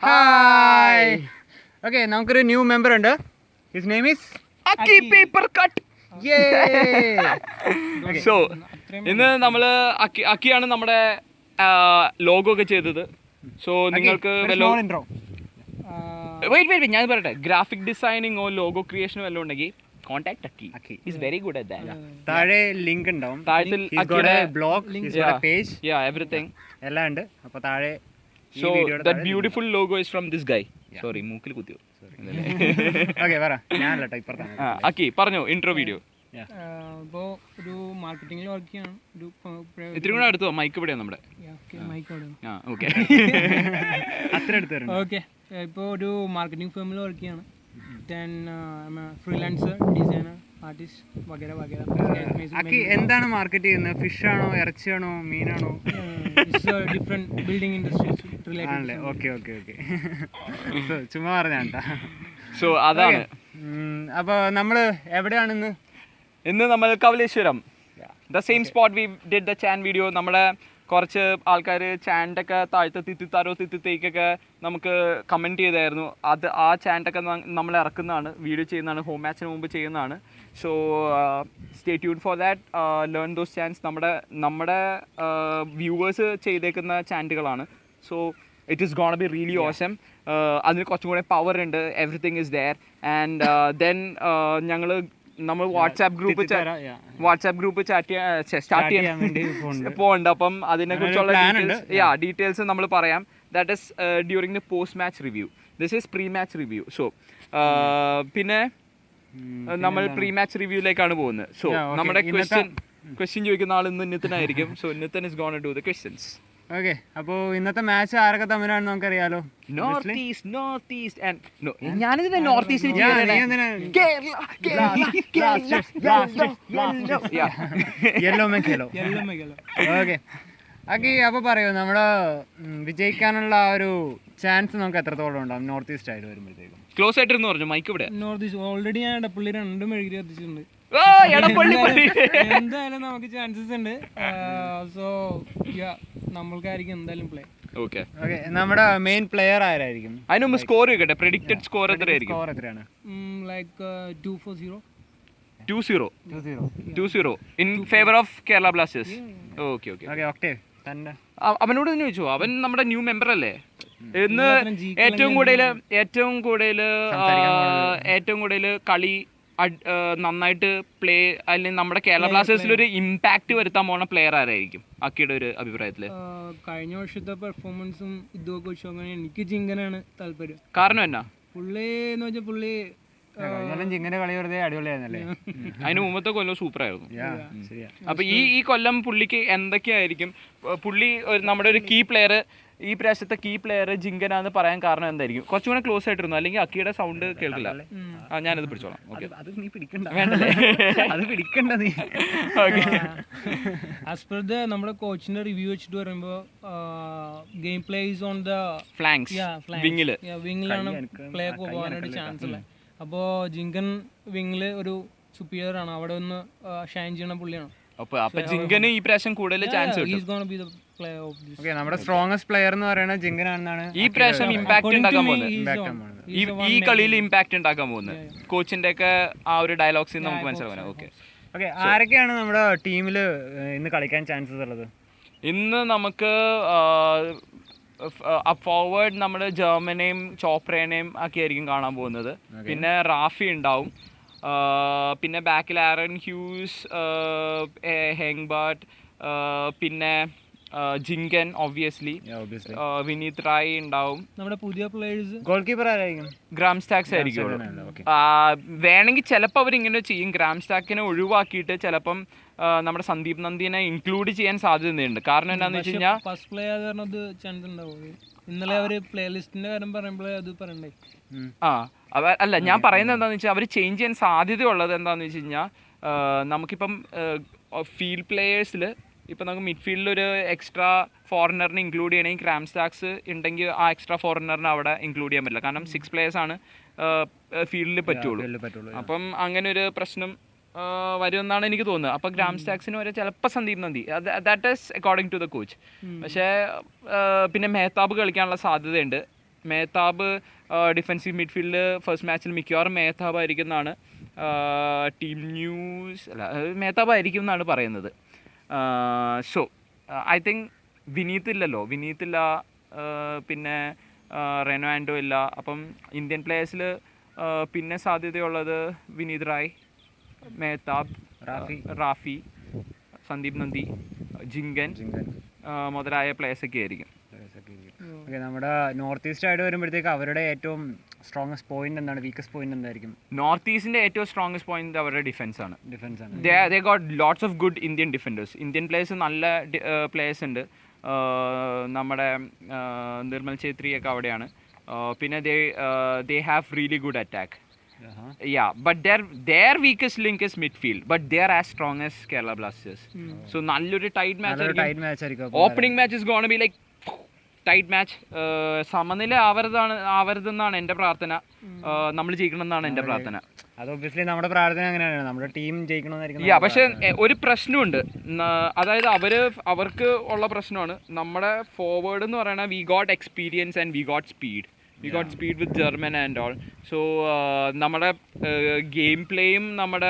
Hi. Okay, നമുക്കൊരു new member ഉണ്ട്. His name is Akki paper cut. So ഇന്ന് നമ്മള് അക്കിയാണ് നമ്മുടെ ലോഗോ ഒക്കെ ചെയ്തത്. സോ നിങ്ങൾക്ക് വെയിറ്റ് ഞാൻ പറയട്ടെ, ഗ്രാഫിക് ഡിസൈനിങ്ങോ ലോഗോ ക്രിയേഷനോ വല്ലതും ഉണ്ടെങ്കിൽ contact Akki. Is very good at that. താഴെ ലിങ്ക് ഉണ്ടാവും. താഴത്തിൽ ബ്ലോഗ്, പേജ്, എവറിത്തിങ് എല്ലാം ഉണ്ട്. അപ്പോൾ താഴെ so that beautiful logo is from this guy. Sorry, മൂക്കിൽ കുത്തിയോ? ഓക്കെ, പറ. ഞാനല്ല, ഇപ്പുറത്താണ്. അക്കി പറഞ്ഞോ, ഇൻട്രോ വീഡിയോ. ഇപ്പോൾ ഒരു മാർക്കറ്റിംഗിൽ വർക്ക് ചെയ്യാണ്. ഇത്തിരി കൂടെ അടുത്തോ, മൈക്ക് ഇവിടെയാണ് നമ്മുടെ. ഓക്കെ അത്ര അടുത്ത്. ഓക്കെ, ഇപ്പോൾ ഒരു മാർക്കറ്റിംഗ് ഫേമിൽ വർക്ക് ചെയ്യാണ്. ദെൻ ഫ്രീലാൻസർ, ഡിസൈനർ, ആർട്ടിസ്റ്റ് വഗേര വഗേര. അക്കി എന്താണ് മാർക്കറ്റ് ചെയ്യുന്നത്? ഫിഷ് ആണോ, ഇറച്ചിയാണോ, മീനാണോ? ഡിഫറെന്റ് ബിൽഡിംഗ് ഇൻഡസ്ട്രീസ് ആണല്ലേ? Okay okay okay. ചുമ്മാ പറഞ്ഞാ. സോ അതാണ്. അപ്പോൾ നമ്മൾ എവിടെയാണിന്ന്? ഇന്ന് നമ്മൾ Kavaleshwaram, the same spot we did the chant video. നമ്മുടെ കുറച്ച് ആൾക്കാർ ചാൻഡൊക്കെ താഴ്ത്ത തിത്തിത്താരോ തിത്തിത്തേക്കൊക്കെ നമുക്ക് കമൻറ്റ് ചെയ്തായിരുന്നു. ആ ചാൻഡൊക്കെ നമ്മൾ ഇറക്കുന്നതാണ്, വീഡിയോ ചെയ്യുന്നതാണ്, ഹോം മാച്ചിന് മുമ്പ് ചെയ്യുന്നതാണ്. So stay tune for that, learn those chants. നമ്മുടെ വ്യൂവേഴ്സ് ചെയ്തേക്കുന്ന ചാൻഡുകളാണ്. So it is gonna be really awesome. അതിന് കുറച്ചും കൂടെ പവർ ഉണ്ട്. Everything is there. And then നമ്മൾ വാട്സാപ്പ് ഗ്രൂപ്പ് സ്റ്റാർട്ട് ചെയ്യാൻ പോകുന്നുണ്ട്. അപ്പം അതിനെക്കുറിച്ചുള്ള ഡീറ്റെയിൽസ് നമ്മൾ പറയാം. That is during the post match review. This is pre match review. So പിന്നെ നമ്മൾ പ്രീ മാച്ച് റിവ്യൂയിലേക്കാണ് പോകുന്നത്. സോ നമ്മുടെ ക്വസ്റ്റ്യൻ ചോദിക്കുന്ന ആൾ ഇന്ന് നിതിനായിരിക്കും. So Nithin is gonna do the questions. Okay, അപ്പോൾ ഇന്നത്തെ മാച്ച് ആരൊക്കെ തമ്മിലാണെന്ന് നമുക്കറിയാലോ. നോർത്ത് ഈസ്റ്റ് ആൻഡ് ഞാനിതിനെ നോർത്ത് ഈസ്റ്റ് യെല്ലോ മെഖേലോ. ഓക്കെ അക്കി, അപ്പോൾ പറയൂ, നമ്മുടെ വിജയിക്കാനുള്ള ആ ഒരു ചാൻസ് നമുക്ക് എത്രത്തോളം ഉണ്ടാവും നോർത്ത് ഈസ്റ്റ് ആയിട്ട് വരുമ്പോഴത്തേക്കും? ക്ലോസ് ആയിട്ടിരുന്നു പറഞ്ഞു മൈക്ക് ഇവിടെ. നോർത്ത് ഈസ്റ്റ് ഓൾറെഡി ഞാൻ ഇടപ്പള്ളി 2 മെഴുകുതിരി കത്തിച്ചിട്ടുണ്ട്. എന്തായാലും നമുക്ക് ചാൻസസ് ഉണ്ട്. സോ നമ്മൾക്കായിരിക്കും എന്തായാലും പ്ലേ. ഓക്കെ, നമ്മുടെ മെയിൻ പ്ലെയർ ആരായിരിക്കും? അതിന് മുമ്പ് സ്കോർ കേട്ടെ. പ്രെഡിക്റ്റഡ് സ്കോർ എത്രയായിരിക്കും? സ്കോർ എത്രയാണ്? Like 2-4-0. 2-0 in favour of Kerala Blasters. Okay okay. Octave തന്നെ അവനോട് തന്നെ ചോദിച്ചു. അവൻ നമ്മുടെ ന്യൂ മെമ്പർ അല്ലേ. ഇന്ന് ഏറ്റവും കൂടുതൽ കളി നന്നായിട്ട് പ്ലേ, അല്ലെങ്കിൽ നമ്മുടെ കേരള ബ്ലാസ്റ്റേഴ്സിൽ ഒരു ഇമ്പാക്ട് വരുത്താൻ പോണ പ്ലെയർ ആരായിരിക്കും അക്കിയുടെ ഒരു അഭിപ്രായത്തില്? കഴിഞ്ഞ വർഷത്തെ പെർഫോമൻസും ഇതൊക്കെ വെച്ച് നോക്കുകയാണെങ്കിൽ എനിക്ക് ജിങ്കനാണ് താല്പര്യം. കാരണം എന്നാ? പുള്ളി എന്ന് വെച്ചാൽ പുള്ളി ജിങ്കന്റെ കളി വെറുതെ അടിപൊളിയായിരുന്നല്ലേ. അതിന് മുമ്പത്തെ കൊല്ലം സൂപ്പർ ആയിരുന്നു. അപ്പൊ ഈ കൊല്ലം പുള്ളിക്ക് എന്തൊക്കെയായിരിക്കും? പുള്ളി നമ്മുടെ ഒരു കീ പ്ലെയർ, ഈ പ്രാവശ്യത്തെ കീ പ്ലെയർ ജിങ്കനാന്ന് പറയാൻ കാരണം എന്തായിരിക്കും? കുറച്ചും കൂടെ ക്ലോസ് ആയിട്ടിരുന്നു, അല്ലെങ്കിൽ അക്കിയുടെ സൗണ്ട് കേൾക്കില്ല. ഞാനത് പിടിച്ചോളാം. അത് നീ പിടിക്കണ്ട, വേണ്ടല്ലേ? അത് പിടിക്കണ്ട നീ. ആസ് പെർ ദ നമ്മുടെ കോച്ചിന്റെ റിവ്യൂ വെച്ചിട്ട് പറയുമ്പോൾ game play is on the flanks, വിങ്ങിലാണ് പ്ലേ പോകാനായിട്ട് ചാൻസ് ഉള്ളത്. അപ്പോൾ ജിങ്കൻ വിങ്ങില് ഒരു സുപ്പീരിയർ ആണ്, അവിടെ ഒന്ന് ഷൈൻ ചെയ്യണ പുള്ളിയാണ്. അപ്പൊ ജിങ്കന് ഈ പ്രാവശ്യം കൂടുതൽ ചാൻസ് കിട്ടും. നമ്മുടെ സ്ട്രോങ്സ്റ്റ് പ്ലെയർ എന്ന് പറയുന്നത് ജിങ്കൻ ആണെന്നാണ് ഈ പ്രാവശ്യം ഇമ്പാക്ട് ഉണ്ടാക്കാൻ പോകുന്നത്. ഈ കളിയിൽ ഇമ്പാക്ട് ഉണ്ടാക്കാൻ പോകുന്നത് കോച്ചിന്റെ ഒക്കെ ആ ഒരു ഡയലോഗ്സിൽ നമുക്ക് മനസ്സിലാവാൻ. ഓക്കെ, ആരൊക്കെയാണ് നമ്മുടെ ടീമിൽ ഇന്ന് കളിക്കാൻ ചാൻസസ് ഉള്ളത്? ഇന്ന് നമുക്ക് ഫോർവേഡ് നമ്മുടെ ജർമ്മനെയും ചോപ്രേനെയും ഒക്കെ ആയിരിക്കും കാണാൻ പോകുന്നത്. പിന്നെ റാഫി ഉണ്ടാവും. പിന്നെ ബാക്കിൽ ആരൺ ഹ്യൂസ്, ഹെങ്ബർട്ട്, പിന്നെ ജിങ്കൻ ഒബ്വിയസ്ലി, വിനീത് റായ് ഉണ്ടാവും. നമ്മുടെ പുതിയ പ്ലേയേഴ്സ് ഗോൾ കീപ്പർ ആരായിരിക്കും? ഗ്രാം സ്റ്റാക്സ് ആയിരിക്കും. വേണമെങ്കിൽ ചിലപ്പോൾ അവരിങ്ങനെ ചെയ്യും, ഗ്രാം സ്റ്റാക്കിനെ ഒഴിവാക്കിയിട്ട് ചിലപ്പം നമ്മുടെ സന്ദീപ് നന്ദിനെ ഇൻക്ലൂഡ് ചെയ്യാൻ സാധ്യതയുണ്ട്. കാരണം എന്താണെന്ന് വെച്ച് കഴിഞ്ഞാൽ ഫസ്റ്റ് പ്ലേ ആയത് ചാൻസ് ഉണ്ടാവും. ഇന്നലെ അവര് പ്ലേ ലിസ്റ്റിന്റെ കാര്യം പറയുമ്പോഴേ അത് പറയണ്ടേ. അല്ല, ഞാൻ പറയുന്നത് എന്താണെന്ന് വെച്ചാൽ അവർ ചേഞ്ച് ചെയ്യാൻ സാധ്യതയുള്ളത് എന്താണെന്ന് വെച്ച് കഴിഞ്ഞാൽ നമുക്കിപ്പം ഫീൽഡ് പ്ലേയേഴ്സിൽ ഇപ്പം നമുക്ക് മിഡ്ഫീൽഡിൽ ഒരു എക്സ്ട്രാ ഫോറിനറിനെ ഇൻക്ലൂഡ് ചെയ്യണമെങ്കിൽ ഗ്രാം സ്റ്റാക്സ് ഉണ്ടെങ്കിൽ ആ എക്സ്ട്രാ ഫോറിനറിനെ അവിടെ ഇൻക്ലൂഡ് ചെയ്യാൻ പറ്റില്ല. കാരണം 6 players ആണ് ഫീൽഡിൽ പറ്റുള്ളൂ. അപ്പം അങ്ങനെ ഒരു പ്രശ്നം വരുമെന്നാണ് എനിക്ക് തോന്നുന്നത്. അപ്പോൾ ഗ്രാം സ്റ്റാക്സിന് വരെ ചിലപ്പോൾ സന്ദീപ് നന്ദി, that is according to the coach. പക്ഷേ പിന്നെ മെഹ്താബ് കളിക്കാനുള്ള സാധ്യതയുണ്ട്. മേത്താബ് ഡിഫൻസീവ് മിഡ്ഫീൽഡ് ഫസ്റ്റ് മാച്ചിൽ മിക്കവാറും മേത്താബ് ആയിരിക്കും എന്നാണ് ടീം ന്യൂസ് അല്ല മേത്താബ് ആയിരിക്കും എന്നാണ് പറയുന്നത്. സോ ഐ തിങ്ക് വിനീത് ഇല്ല, പിന്നെ റെനോ ആൻഡോ ഇല്ല. അപ്പം ഇന്ത്യൻ പ്ലേയേഴ്സിൽ പിന്നെ സാധ്യതയുള്ളത് വിനീത് റായ്, മേത്താബ്, റാഫി, സന്ദീപ് നന്ദി, ജിങ്കൻ മുതലായ പ്ലേയേഴ്സൊക്കെ ആയിരിക്കും. ഓക്കെ, നമ്മുടെ നോർത്ത് ഈസ്റ്റ് ആയിട്ട് വരുമ്പോഴത്തേക്ക് അവരുടെ ഏറ്റവും സ്ട്രോങ്ങസ്റ്റ് പോയിന്റ് എന്താണ്, വീക്കസ്റ്റ് പോയിന്റ് എന്തായിരിക്കും? നോർത്ത് ഈസ്റ്റിൻ്റെ ഏറ്റവും സ്ട്രോങ്ങസ്റ്റ് പോയിന്റ് അവരുടെ ഡിഫൻസ് ആണ്. Defence they got lots of good Indian defenders. Indian players നല്ല പ്ലേയേഴ്സ് ഉണ്ട്. നമ്മുടെ നിർമ്മൽ ഛേത്രിയൊക്കെ അവിടെയാണ്. പിന്നെ they have really good attack. Yeah, but their weakest link is midfield, but they are as strong as Kerala Blasters. So nallൊരു tight match ആയിരിക്കും. Opening match is gonna be like tight match. സമനില ആവരുതെന്നാണ് എൻ്റെ പ്രാർത്ഥന. നമ്മൾ ജയിക്കണമെന്നാണ് എൻ്റെ പ്രാർത്ഥന. അത് ഒബ്വിയസ്ലി നമ്മുടെ പ്രാർത്ഥന അങ്ങനെയാണ്, നമ്മുടെ ടീം ജയിക്കണമെന്നായിരിക്കും. പക്ഷെ ഒരു പ്രശ്നമുണ്ട്, അതായത് അവർക്ക് ഉള്ള പ്രശ്നമാണ്. നമ്മുടെ ഫോർവേഡ് എന്ന് പറയുന്നത് we got experience and we got speed. We got speed with German and all. So നമ്മുടെ ഗെയിം പ്ലേയും നമ്മുടെ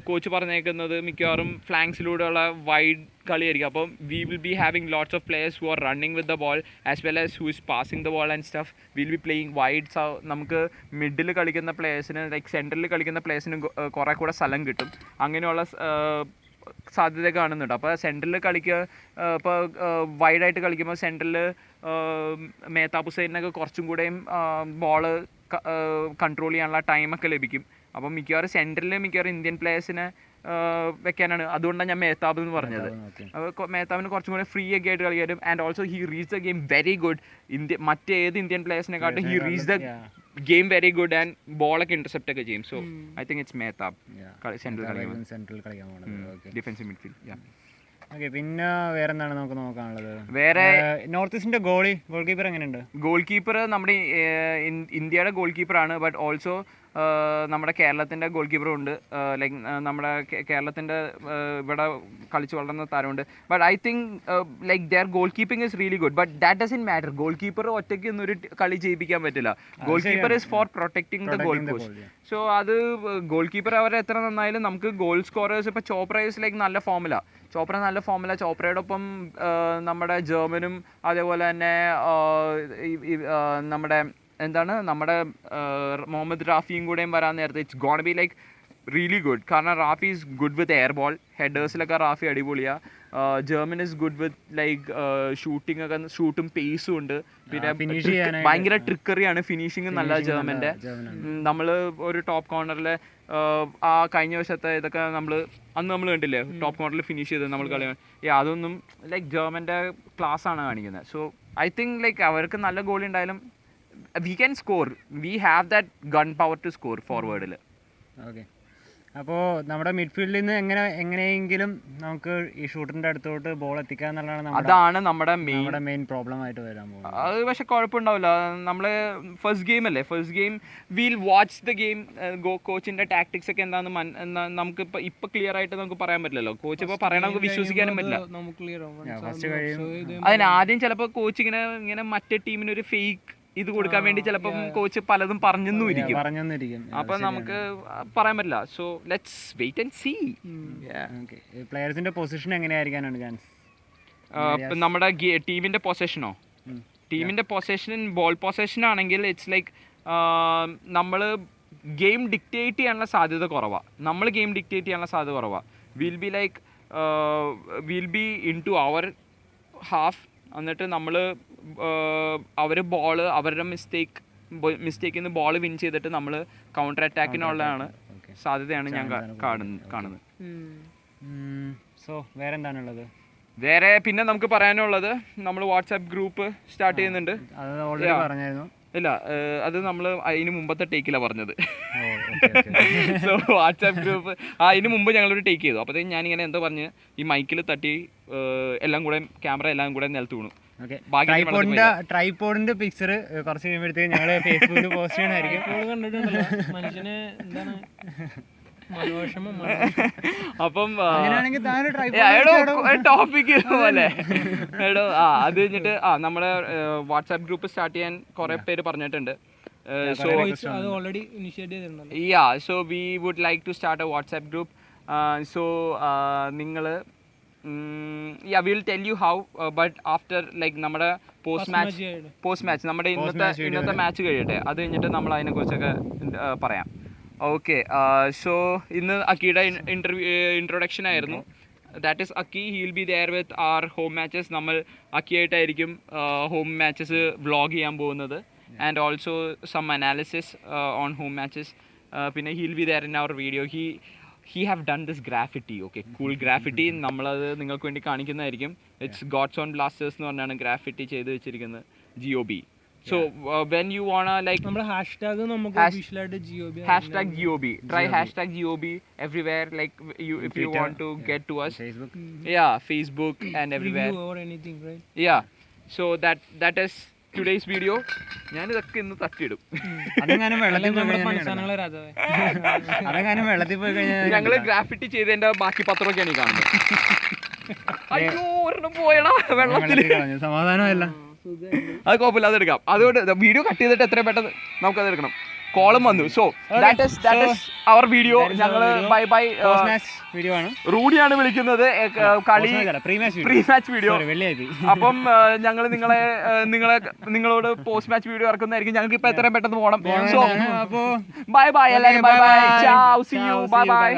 കോച്ച് പറഞ്ഞേക്കുന്നത് മിക്കവാറും ഫ്ലാങ്സിലൂടെയുള്ള വൈഡ് കളിയായിരിക്കും. അപ്പം we will be having lots of players who are running with the ball as well as who is passing the ball and stuff. Will be playing wide. നമുക്ക് middle കളിക്കുന്ന പ്ലേയേഴ്സിന് like സെൻറ്ററിൽ കളിക്കുന്ന പ്ലേയേഴ്സിന് കുറേ കൂടെ സ്ഥലം കിട്ടും. അങ്ങനെയുള്ള സാധ്യത കാണുന്നുണ്ട്. അപ്പോൾ സെൻറ്ററിൽ കളിക്കുക, ഇപ്പോൾ വൈഡായിട്ട് കളിക്കുമ്പോൾ സെൻറ്ററിൽ മേത്താബ് ഹുസൈനൊക്കെ കുറച്ചും കൂടെയും ബോള് കൺട്രോൾ ചെയ്യാനുള്ള ടൈമൊക്കെ ലഭിക്കും. അപ്പം മിക്കവാറും ഇന്ത്യൻ പ്ലേയേഴ്സിനെ വെക്കാനാണ്. അതുകൊണ്ടാണ് ഞാൻ മേത്താബ് എന്ന് പറഞ്ഞത്. അപ്പോൾ മേത്താബിന് കുറച്ചും കൂടെ ഫ്രീ ഒക്കെ ആയിട്ട് കളിക്കാനും and also he reach the game very good. മറ്റേത് ഇന്ത്യൻ പ്ലേയേഴ്സിനെക്കാട്ടും he reach the game very good and ബോളൊക്കെ ഇന്റർസെപ്റ്റ് ഒക്കെ ചെയ്യും. So I think it's Mehtab central കളിക്കാൻ ഡിഫൻസീവ് മിഡ്ഫീൽഡ്. ഓക്കെ, പിന്നെ വേറെ എന്താണ് നമുക്ക് നോക്കാനുള്ളത്? വേറെ നോർത്ത് ഈസ്റ്റിന്റെ ഗോൾ കീപ്പർ എങ്ങനെയുണ്ട്? ഗോൾ കീപ്പർ നമ്മുടെ ഇന്ത്യയുടെ ഗോൾ കീപ്പറാണ്. ബട്ട് ഓൾസോ നമ്മുടെ കേരളത്തിൻ്റെ ഗോൾ കീപ്പറും ഉണ്ട്. ലൈക്ക് നമ്മുടെ കേരളത്തിൻ്റെ ഇവിടെ കളിച്ച് വളർന്ന താരമുണ്ട്. But I think like their goal keeping is really good. But that doesn't matter. Goal keeper ഒറ്റയ്ക്ക് ഒന്നൊരു കളി ചെയ്യിപ്പിക്കാൻ പറ്റില്ല. Goal keeper is for protecting the goal post. So അത് ഗോൾ കീപ്പർ അവർ എത്ര നന്നായാലും നമുക്ക് ഗോൾ സ്കോറേഴ്സ് ഇപ്പോൾ ചോപ്ര ഇസ് ലൈക്ക് നല്ല ഫോമില. ചോപ്രയുടെ ഒപ്പം നമ്മുടെ ജർമ്മനും അതേപോലെ തന്നെ നമ്മുടെ മുഹമ്മദ് റാഫിയും കൂടെയും വരാൻ നേരത്തെ it's gonna be like really good. കാരണം Rafi is good with air ball. ഹെഡേഴ്സിലൊക്കെ റാഫി അടിപൊളിയാണ്. German is good with like ഷൂട്ടും പേസും ഉണ്ട്. പിന്നെ ഭയങ്കര ട്രിക്കറിയാണ്. ഫിനിഷിങ് നല്ല ജർമ്മൻ്റെ. നമ്മൾ ഒരു ടോപ്പ് കോർണറിൽ ആ കഴിഞ്ഞ വർഷത്തെ ഇതൊക്കെ നമ്മൾ കണ്ടില്ലേ, ടോപ്പ് കോർണറിൽ ഫിനിഷ് ചെയ്ത് നമ്മൾ കളി. അതൊന്നും ലൈക്ക് ജർമ്മൻ്റെ ക്ലാസ് ആണ് കാണിക്കുന്നത്. സോ ഐ തിങ്ക് ലൈക്ക് അവർക്ക് നല്ല ഗോൾ ഉണ്ടായാലും we can score. We have that gun power to score forward. Okay, അപ്പോൾ നമ്മുടെ മിഡ്ഫീൽഡിൽ നിന്ന് എങ്ങനെയെങ്കിലും നമുക്ക് ഈ ഷൂട്ടറിന്റെ അടുത്തോട്ട് ബോൾ എത്തിക്കുക എന്നുള്ളതാണ് അതാണ് നമ്മുടെ മെയിൻ പ്രോബ്ലം ആയിട്ട് വരാൻ പോകുന്നത്. അത് പക്ഷെ കുഴപ്പമുണ്ടാവില്ല. നമ്മൾ first game will watch the game. കോച്ചിന്റെ ടാക്ടിക്സ് ഒക്കെ എന്താണെന്ന് നമുക്ക് ഇപ്പൊ ക്ലിയർ ആയിട്ട് നമുക്ക് പറയാൻ പറ്റില്ലല്ലോ. കോച്ച് ഇപ്പോൾ പറയണ നമുക്ക് വിശ്വസിക്കാനും പറ്റില്ല. അതിന് ആദ്യം ചിലപ്പോൾ കോച്ച് ഇങ്ങനെ മറ്റേ ടീമിന് ഒരു ഫേക്ക് ഇത് കൊടുക്കാൻ വേണ്ടി ചിലപ്പം കോച്ച് പലതും പറഞ്ഞെന്നിരിക്കും. അപ്പൊ നമുക്ക് പറയാൻ പറ്റില്ല. So let's wait and see. പ്ലെയേഴ്സിന്റെ പൊസിഷൻ എങ്ങനെയായിരിക്കാനാണ് ചാൻസ്? നമ്മുടെ ടീമിന്റെ പൊസിഷൻ ബോൾ പൊസിഷൻ ആണെങ്കിൽ ഇറ്റ്സ് ലൈക്ക് നമ്മൾ ഗെയിം ഡിക്റ്റേറ്റ് ചെയ്യാനുള്ള സാധ്യത കുറവാണ്. Will be into our half. എന്നിട്ട് നമ്മൾ അവർ അവരുടെ മിസ്റ്റേക്കിൽ നിന്ന് ബോൾ വിൻ ചെയ്തിട്ട് നമ്മൾ കൗണ്ടർ അറ്റാക്കിനുള്ളതാണ് സാധ്യതയാണ് ഞാൻ കാണുന്നത്. സോ വേറെ എന്താണുള്ളത്? വേറെ പിന്നെ നമുക്ക് പറയാനുള്ളത്, നമ്മൾ വാട്സാപ്പ് ഗ്രൂപ്പ് സ്റ്റാർട്ട് ചെയ്യുന്നുണ്ട്. ഇല്ല, അത് നമ്മൾ അതിന് മുമ്പത്തെ ടേക്കിലാണ് പറഞ്ഞത്. സോ വാട്സാപ്പ് ഗ്രൂപ്പ് അതിന് മുമ്പ് ഞങ്ങളൊരു ടേക്ക് ചെയ്തു. അപ്പോഴത്തേക്കും ഞാനിങ്ങനെ എന്തോ പറഞ്ഞ് ഈ മൈക്കിൽ തട്ടി എല്ലാം കൂടെ ക്യാമറ എല്ലാം കൂടെ നിലത്ത് വീണു. ട്രൈപോഡിന്റെ പിക്ചർ കുറച്ച് കഴിയുമ്പോഴത്തേക്ക് ഞങ്ങൾ ഫേസ്ബുക്കിൽ പോസ്റ്റ് ചെയ്യണമായിരിക്കും. മനോവിഷമം അപ്പം അങ്ങനെയാണെങ്കിൽ താനൊരു ടോപ്പിക് പോലെ എടോ അത് കഴിഞ്ഞിട്ട് നമ്മുടെ വാട്സാപ്പ് ഗ്രൂപ്പ് സ്റ്റാർട്ട് ചെയ്യാൻ കുറെ പേര് പറഞ്ഞിട്ടുണ്ട്. So അത് ഓൾറെഡി ഇനിഷ്യേറ്റ് ചെയ്തിട്ടുണ്ടല്ലോ. yeah, so we would like to start a WhatsApp group. So നിങ്ങൾ yeah, we'll tell you how, but after like നമ്മുടെ പോസ്റ്റ് മാച്ച് നമ്മുടെ ഇന്നത്തെ മാച്ച് കഴിയട്ടെ, അത് കഴിഞ്ഞിട്ട് നമ്മൾ അതിനെക്കുറിച്ചൊക്കെ പറയാം. ഓക്കെ, സോ ഇന്ന് അക്കിയുടെ ഇൻട്രൊഡക്ഷൻ ആയിരുന്നു. That is Akki. He will be there with our home matches. നമ്മൾ അക്കിയായിട്ടായിരിക്കും ഹോം മാച്ചസ് വ്ളോഗ് ചെയ്യാൻ പോകുന്നത്. And also some analysis on home matches. പിന്നെ he will be there in our video. he have done this graffiti, okay, cool graffiti. നമ്മളത് നിങ്ങൾക്ക് വേണ്ടി കാണിക്കുന്നതായിരിക്കും. It's God's own Blasters എന്ന് പറഞ്ഞാണ് ഗ്രാഫിറ്റി ചെയ്ത് വെച്ചിരിക്കുന്നത്, GOB. So when you wanna like നമ്മുടെ hashtag നമുക്ക് ഒഫീഷ്യൽ ആയിട്ട് GOB, try #GOB everywhere, like you if you want to get to us. Facebook. Yeah, Facebook and everywhere. Review or anything, right? Yeah, so that is today's video. ഞാനിതൊക്കെ ഇന്ന് തട്ടിയിടും. അതെങ്ങാനും വെള്ളത്തിൽ പോയി കഴിഞ്ഞാൽ ഞങ്ങള് graffiti ചെയ്തതിന്റെ ബാക്കി പത്രമൊക്കെയാണ് ഈ കാണുന്നത്. അയ്യോ ഒരെണ്ണം പോയടാ വെള്ളത്തിൽ. സമാധാനമല്ല. അത് കുഴപ്പമില്ല, അതെടുക്കാം. അതുകൊണ്ട് വീഡിയോ കട്ട് ചെയ്തിട്ട് എത്രയും പെട്ടെന്ന് നമുക്കത് എടുക്കണം. കോളം വന്നു. So that is our video. ഞങ്ങള് ബൈ ബൈ. വീഡിയോ ആണ്. റൂഡിയാണ് വിളിക്കുന്നത്. കളി പ്രീ മാച്ച് വീഡിയോ. അപ്പം ഞങ്ങൾ നിങ്ങളോട് പോസ്റ്റ് മാച്ച് വീഡിയോ ഇറക്കുന്നതായിരിക്കും. ഞങ്ങൾക്ക് ഇപ്പൊ എത്രയും പെട്ടെന്ന് പോകണം. സോ ബൈ ബൈ എല്ലാവരും. Bye bye. ചാവ്. See you. Bye by.